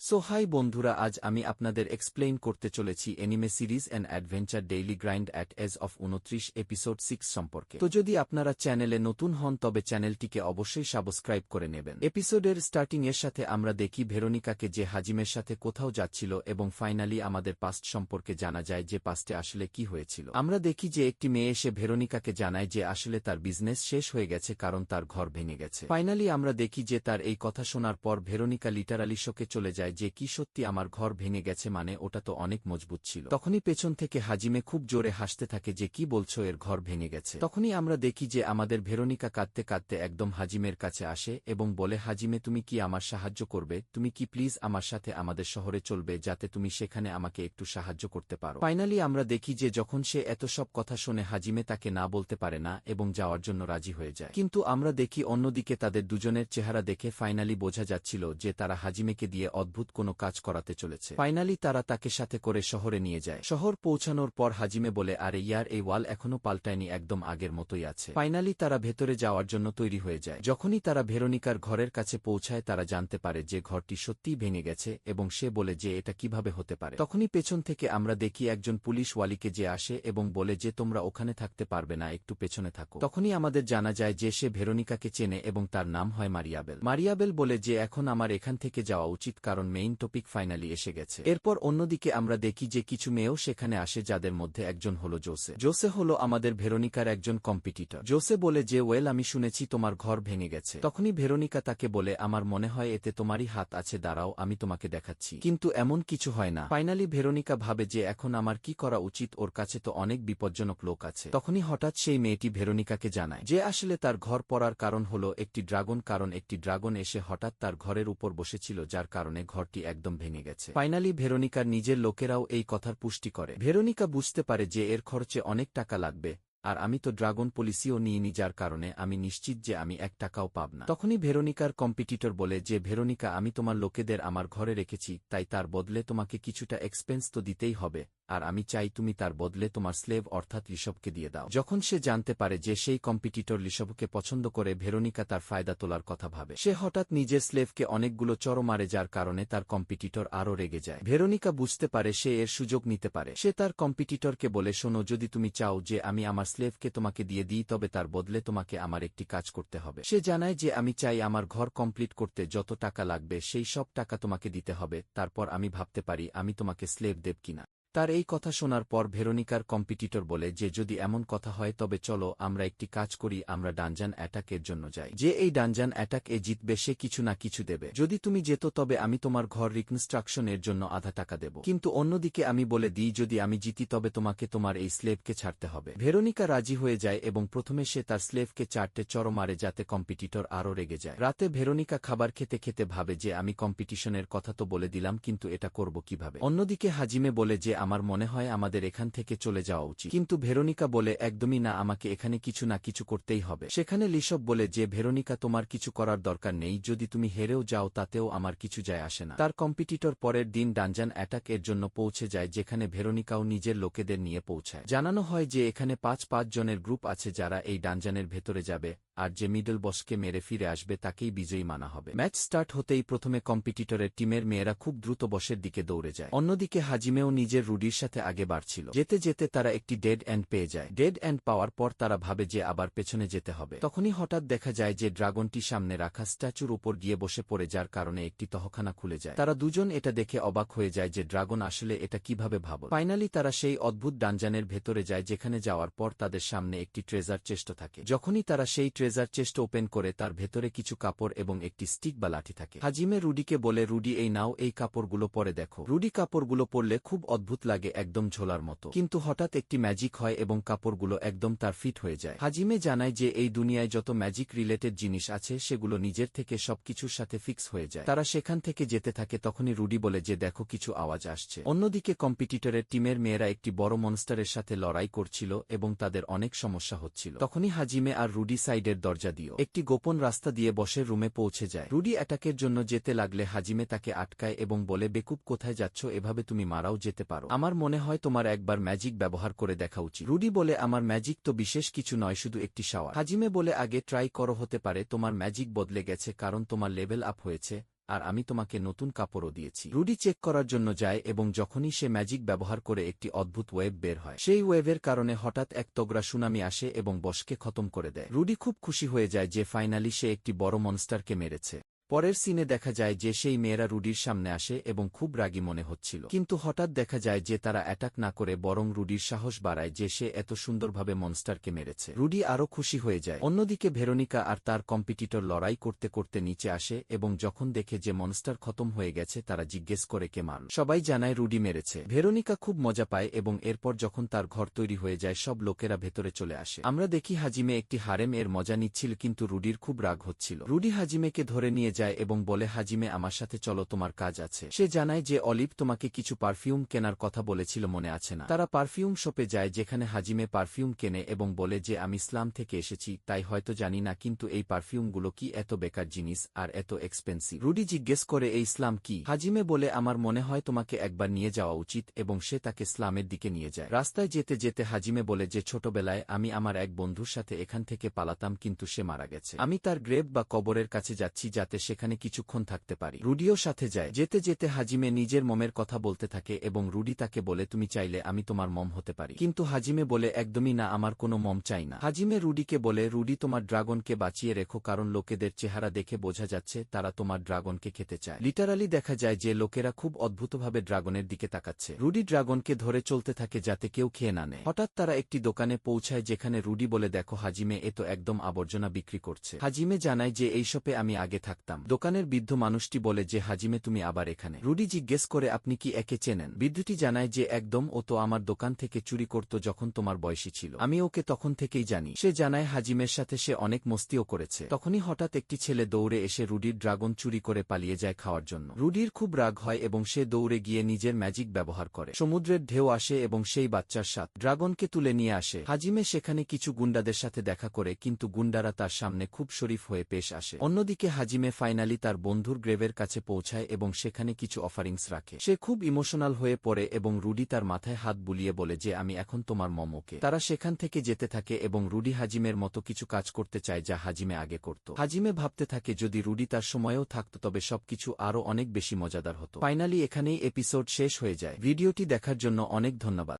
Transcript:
So high বন্ধুরা, আজ আমি আপনাদের এক্সপ্লেইন করতে চলেছি anime series and adventure daily grind at age of 29 episode 6 সম্পর্কে। তো যদি আপনারা চ্যানেলে নতুন হন তবে চ্যানেলটিকে অবশ্যই সাবস্ক্রাইব করে নেবেন। এপিসোডের স্টার্টিং এর সাথে আমরা দেখি ভেরোনিকাকে যে হাজিমের সাথে কোথাও যাচ্ছিল এবং ফাইনালি আমাদের পাস্ট সম্পর্কে জানা যায় যে পাস্টে আসলে কি হয়েছিল। আমরা দেখি যে একটি মেয়ে এসে ভেরোনিকাকে জানায় যে আসলে তার বিজনেস শেষ হয়ে গেছে কারণ তার ঘর ভেঙে গেছে। ফাইনালি আমরা দেখি যে তার এই কথা শোনার পর ভেরোনিকা লিটারালি শোকে চলে যায় যে কি সত্যি আমার ঘর ভেঙে গেছে, মানে ওটা তো অনেক মজবুত ছিল। তখনই পেছন থেকে হাজিমে খুব জোরে হাসতে থাকে যে কি বলছো, এর ঘর ভেঙে গেছে। তখনই আমরা দেখি যে আমাদের ভেরোনিকা কাঁদতে কাঁদতে একদম হাজিমের কাছে আসে এবং বলে, হাজিমে তুমি কি আমার সাহায্য করবে? তুমি কি প্লিজ আমার সাথে আমাদের শহরে চলবে যাতে তুমি সেখানে আমাকে একটু সাহায্য করতে পারো? ফাইনালি আমরা দেখি যে যখন সে এত সব কথা শুনে হাজিমে তাকে না বলতে পারে না এবং যাওয়ার জন্য রাজি হয়ে যায়। কিন্তু আমরা দেখি অন্যদিকে তাদের দুজনের চেহারা দেখে ফাইনালি বোঝা যাচ্ছিল যে তারা হাজিমেকে দিয়ে অদ্ভুত কোনো কাজ করাতে চলেছে। ফাইনালি তারা তাকে সাথে করে শহরে নিয়ে যায়। শহর পৌঁছানোর পর হাজিমে বলে, আরে ইয়ার, এই ওয়াল এখনো পাল্টায়নি, একদম আগের মতোই আছে। ফাইনালি তারা ভেতরে যাওয়ার জন্য তৈরি হয়ে যায়। যখনই তারা ভেরোনিকার ঘরের কাছে পৌঁছায় তারা জানতে পারে যে ঘরটি সত্যিই ভেঙে গেছে এবং সে বলে যে এটা কিভাবে হতে পারে। তখনই পেছন থেকে আমরা দেখি একজন পুলিশ ওয়ালিকে যে আসে এবং বলে যে তোমরা ওখানে থাকতে পারবে না, একটু পেছনে থাকো। তখনই আমাদের জানা যায় যে সে ভেরোনিকাকে চেনে এবং তার নাম হয় মারিয়াবেল। মারিয়াবেল বলে যে এখন আমার এখান থেকে যাওয়া উচিত কারণ মেইন টপিক ফাইনালি এসে গেছে। এরপর অন্যদিকে আমরা দেখি যে কিছু মেয়েও সেখানে আসে, যাদের মধ্যে একজন হলো জোসে। জোসে হলো আমাদের ভেরোনিকার একজন কম্পিটিটর। জোসে বলে যে ওয়েল, আমি শুনেছি তোমার ঘর ভেঙে গেছে। তখনই ভেরোনিকা তাকে বলে, আমার মনে হয় এতে তোমারই হাত আছে, দাঁড়াও আমি তোমাকে দেখাচ্ছি। কিন্তু এমন কিছু হয় না। ফাইনালি ভেরোনিকা ভাবে যে এখন আমার কি করা উচিত, ওর কাছে তো অনেক বিপজ্জনক লোক আছে। তখনই হঠাৎ সেই মেয়েটি ভেরোনিকাকে জানায় যে আসলে তার ঘর পড়ার কারণ হলো একটি ড্রাগন, কারণ একটি ড্রাগন এসে হঠাৎ তার ঘরের উপর বসেছিল যার কারণে ঘরটি একদম ভেঙে গেছে। ফাইনালি ভেরোনিকার নিজের লোকেরাও এই কথার পুষ্টি করে। ভেরোনিকা বুঝতে পারে যে এর খরচে অনেক টাকা লাগবে, আর আমি তো ড্রাগন পলিসিও নিইনি, যার কারণে আমি নিশ্চিত যে আমি 1 টাকাও পাব না। তখনই ভেরোনিকার কম্পিটিটর বলে যে ভেরোনিকা, আমি তোমার লোকেদের আমার ঘরে রেখেছি, তাই তার বদলে তোমাকে কিছুটা এক্সপেন্স তো দিতেই হবে, আর আমি চাই তুমি তার বদলে তোমার স্লেভ অর্থাৎ ঋষভকে দিয়ে দাও। যখন সে জানতে পারে যে সেই কম্পিটিটর ঋষভকে পছন্দ করে, ভেরোনিকা তার ফায়দা তোলার কথা ভাবে। সে হঠাৎ নিজের স্লেভকে অনেকগুলো চড় মারে, যার কারণে তার কম্পিটিটর আরও রেগে যায়। ভেরোনিকা বুঝতে পারে সে এর সুযোগ নিতে পারে। সে তার কম্পিটিটরকে বলে, শোনো, যদি তুমি চাও যে আমি আমার স্লেভকে তোমাকে দিয়ে দিই তবে তার বদলে তোমাকে আমার একটি কাজ করতে হবে। সে জানায় যে আমি চাই আমার ঘর কমপ্লিট করতে যত টাকা লাগবে সেই সব টাকা তোমাকে দিতে হবে, তারপর আমি ভাবতে পারি আমি তোমাকে স্লেভ দেব কিনা। তার এই কথা শোনার পর ভেরোনিকার কম্পিটিটর বলে যে যদি এমন কথা হয় তবে চলো আমরা একটি কাজ করি, আমরা ডানজান অ্যাটাকের জন্য যাই। যে এই ডানজান অ্যাটাক এ জিতবে সে কিছু না কিছু দেবে। যদি তুমি যেত তবে আমি তোমার ঘর রিকনস্ট্রাকশন এর জন্য আধা টাকা দেব, কিন্তু অন্যদিকে আমি বলে দিই যদি আমি জিতি তবে তোমাকে তোমার এই স্লেভকে ছাড়তে হবে। ভেরোনিকা রাজি হয়ে যায় এবং প্রথমে সে তার স্লেভকে 4টে চড় মারে যাতে কম্পিটিটর আরও রেগে যায়। রাতে ভেরোনিকা খাবার খেতে খেতে ভাবে যে আমি কম্পিটিশনের কথা তো বলে দিলাম, কিন্তু এটা করব কিভাবে। অন্যদিকে হাজিমে বলে যে আমার মনে হয় আমাদের এখান থেকে চলে যাওয়া উচিত, কিন্তু ভেরোনিকা বলে একদমই না, আমাকে এখানে কিছু না কিছু করতেই হবে। সেখানে ঋষভ বলে যে ভেরোনিকা তোমার কিছু করার দরকার নেই, যদি তুমি হেরেও যাও তাতেও আমার কিছু যায় আসে না। তার কম্পিটিটর পরের দিন ডানজান অ্যাটাক এর জন্য পৌঁছে যায়, যেখানে ভেরোনিকাও নিজের লোকেদের নিয়ে পৌঁছায়। জানানো হয় যে এখানে 5 জনের গ্রুপ আছে যারা এই ডানজানের ভেতরে যাবে, আর যে মিডল বসকে মেরে ফিরে আসবে তাকেই বিজয়ী মানা হবে। ম্যাচ স্টার্ট হতেই প্রথমে কম্পিটিটরের টিমের মেয়েরা খুব দ্রুত বসের দিকে দৌড়ে যায়। অন্যদিকে হাজিমেও নিজের রুডির সাথে আগে বাড়ছিল। যেতে যেতে তারা একটি ডেড এন্ড পেয়ে যায়। ডেড এন্ড পাওয়ার পর তারা ভাবে যে আবার পেছনে যেতে হবে। তখনই হঠাৎ দেখা যায় যে ড্রাগনটি সামনে রাখা স্ট্যাচুর উপর গিয়ে বসে পড়ে, যার কারণে একটি তহখানা খুলে যায়। তারা দুজন এটা দেখে অবাক হয়ে যায় যে ড্রাগন আসলে এটা কিভাবে ভাবল। ফাইনালি তারা সেই অদ্ভুত ডানজানের ভেতরে যায়, যেখানে যাওয়ার পর তাদের সামনে একটি ট্রেজার চেস্ট থাকে। যখনই তারা সেই ট্রেজার চেস্ট ওপেন করে তার ভেতরে কিছু কাপড় এবং একটি স্টিক বা লাঠি থাকে। হাজিমে রুডিকে বলে, রুডি এই নাও, এই কাপড়গুলো পরে দেখো। রুডি কাপড়গুলো পরলে খুব অদ্ভুত লাগে, একদম ঝোলার মতো, কিন্তু হঠাৎ একটি ম্যাজিক হয় এবং কাপড়গুলো একদম তার ফিট হয়ে যায়। হাজিমে জানায় যে এই দুনিয়ায় যত ম্যাজিক রিলেটেড জিনিস আছে সেগুলো নিজের থেকে সবকিছুর সাথে ফিক্স হয়ে যায়। তারা সেখান থেকে যেতে থাকে। তখনই রুডি বলে যে দেখো কিছু আওয়াজ আসছে। অন্যদিকে কম্পিটিটরের টিমের মেয়েরা একটি বড় মনস্টারের সাথে লড়াই করছিল এবং তাদের অনেক সমস্যা হচ্ছিল। তখনই হাজিমে আর রুডি সাইডের দরজা দিয়েও একটি গোপন রাস্তা দিয়ে বসের রুমে পৌঁছে যায়। রুডি অ্যাটাকের জন্য যেতে লাগলে হাজিমে তাকে আটকায় এবং বলে, বেকুব, কোথায় যাচ্ছ? এভাবে তুমি মারাও যেতে পারো। আমার মনে হয় তোমার একবার ম্যাজিক ব্যবহার করে দেখা উচিত। রুডি বলে, আমার ম্যাজিক তো বিশেষ কিছু নয়, শুধু একটি শাওয়ার। হাজিমে বলে, আগে ট্রাই করো, হতে পারে তোমার ম্যাজিক বদলে গেছে কারণ তোমার লেভেল আপ হয়েছে, আর আমি তোমাকে নতুন কাপড়ও দিয়েছি। রুডি চেক করার জন্য যায় এবং যখনই সে ম্যাজিক ব্যবহার করে একটি অদ্ভুত ওয়েব বের হয়। সেই ওয়েভের কারণে হঠাৎ এক তগড়া সুনামি আসে এবং বসকে খতম করে দেয়। রুডি খুব খুশি হয়ে যায় যে ফাইনালি সে একটি বড় মনস্টারকে মেরেছে। পরের সিনে দেখা যায় যে সেই মেয়েরা রুডির সামনে আসে এবং খুব রাগী মনে হচ্ছিল, কিন্তু হঠাৎ দেখা যায় যে তারা অ্যাটাক না করে বরং রুডির সাহস বাড়ায় যে সে এত সুন্দরভাবে মনস্টারকে মেরেছে। রুডি আরও খুশি হয়ে যায়। অন্যদিকে ভেরোনিকা আর তার কম্পিটিটর লড়াই করতে করতে নিচে আসে এবং যখন দেখে যে মনস্টার খতম হয়ে গেছে তারা জিজ্ঞেস করে কে মারল। সবাই জানায় রুডি মেরেছে। ভেরোনিকা খুব মজা পায় এবং এরপর যখন তার ঘর তৈরি হয়ে যায় সব লোকেরা ভেতরে চলে আসে। আমরা দেখি হাজিমে একটি হারেম এর মজা নিচ্ছিল, কিন্তু রুডির খুব রাগ হচ্ছিল। রুডি হাজিমেকে ধরে নিয়ে যায় এবং বলে, হাজিমে আমার সাথে চলো, তোমার কাজ আছে। সে জানায় যে অলিভ তোমাকে কিছু পারফিউম কেনার কথা বলেছিল, মনে আছে না? তারা পারফিউম শপে যায় যেখানে হাজিমে পারফিউম কেনে এবং বলে যে আমি ইসলাম থেকে এসেছি, তাই হয়তো জানি না, কিন্তু এই পারফিউমগুলো কি এত বেকার জিনিস আর এত এক্সপেন্সিভ? রুডি জিজ্ঞেস করে এই ইসলাম কি? হাজিমে বলে আমার মনে হয় তোমাকে একবার নিয়ে যাওয়া উচিত এবং সে তাকে ইসলামের দিকে নিয়ে যায়। রাস্তায় যেতে যেতে হাজিমে বলে যে ছোটবেলায় আমি আমার এক বন্ধুর সাথে এখান থেকে পালাতাম, কিন্তু সে মারা গেছে। আমি তার গ্রেভ বা কবরের কাছে যাচ্ছি যাতে সেখানে কিছুক্ষণ থাকতে পারি। রুডিও সাথে যায়। যেতে যেতে হাজিমে নিজের মমের কথা বলতে থাকে এবং রুডি তাকে বলে তুমি চাইলে আমি তোমার মম হতে পারি, কিন্তু হাজিমে বলে একদমই না, আমার কোনো মম চাই না। হাজিমে রুডিকে বলে রুডি তোমার ড্রাগনকে বাঁচিয়ে রেখো, কারণ লোকেদের চেহারা দেখে বোঝা যাচ্ছে তারা তোমার ড্রাগনকে খেতে চায়। লিটারালি দেখা যায় যে লোকেরা খুব অদ্ভুতভাবে ড্রাগনের দিকে তাকাচ্ছে। রুডি ড্রাগনকে ধরে চলতে থাকে যাতে কেউ খেয়ে না নেয়। হঠাৎ তারা একটি দোকানে পৌঁছায় যেখানে রুডি বলে দেখো হাজিমে এ তো একদম আবর্জনা বিক্রি করছে। হাজিমে জানায় যে এই শপে আমি আগে থাকতাম। দোকানের বৃদ্ধ মানুষটি বলে যে হাজিমে তুমি আবার এখানে? রুডি জিজ্ঞেস করে আপনি কি একে চেনেন? বৃদ্ধটি জানায় যে একদম, ও তো আমার দোকান থেকে চুরি করত যখন তোমার বয়সী ছিল, আমি ওকে তখন থেকেই জানি। সে জানায় হাজিমের সাথে সে অনেক মস্তিও করেছে। তখনই হঠাৎ একটি ছেলে দৌড়ে এসে রুডির ড্রাগন চুরি করে পালিয়ে যায় খাওয়ার জন্য। রুডির খুব রাগ হয় এবং সে দৌড়ে গিয়ে নিজের ম্যাজিক ব্যবহার করে। সমুদ্রের ঢেউ আসে এবং সেই বাচ্চার সাথে ড্রাগনকে তুলে নিয়ে আসে। হাজিমে সেখানে কিছু গুন্ডাদের সাথে দেখা করে, কিন্তু গুন্ডারা তার সামনে খুব শরীফ হয়ে পেশ আসে। অন্যদিকে হাজিমে ফাইনালি তার বন্ধুর গ্রেভের কাছে পৌঁছায় এবং সেখানে কিছু অফারিংস রাখে। সে খুব ইমোশনাল হয়ে পড়ে এবং রুডি তার মাথায় হাত বুলিয়ে বলে যে আমি এখন তোমার মমকে। তারা সেখান থেকে যেতে থাকে এবং রুডি হাজিমের মতো কিছু কাজ করতে চায় যা হাজিমে আগে করত। হাজিমে ভাবতে থাকে যদি রুডি তার সময়েও থাকত তবে সবকিছু আরও অনেক বেশি মজাদার হতো। ফাইনালি এখানেই এপিসোড শেষ হয়ে যায়। ভিডিওটি দেখার জন্য অনেক ধন্যবাদ।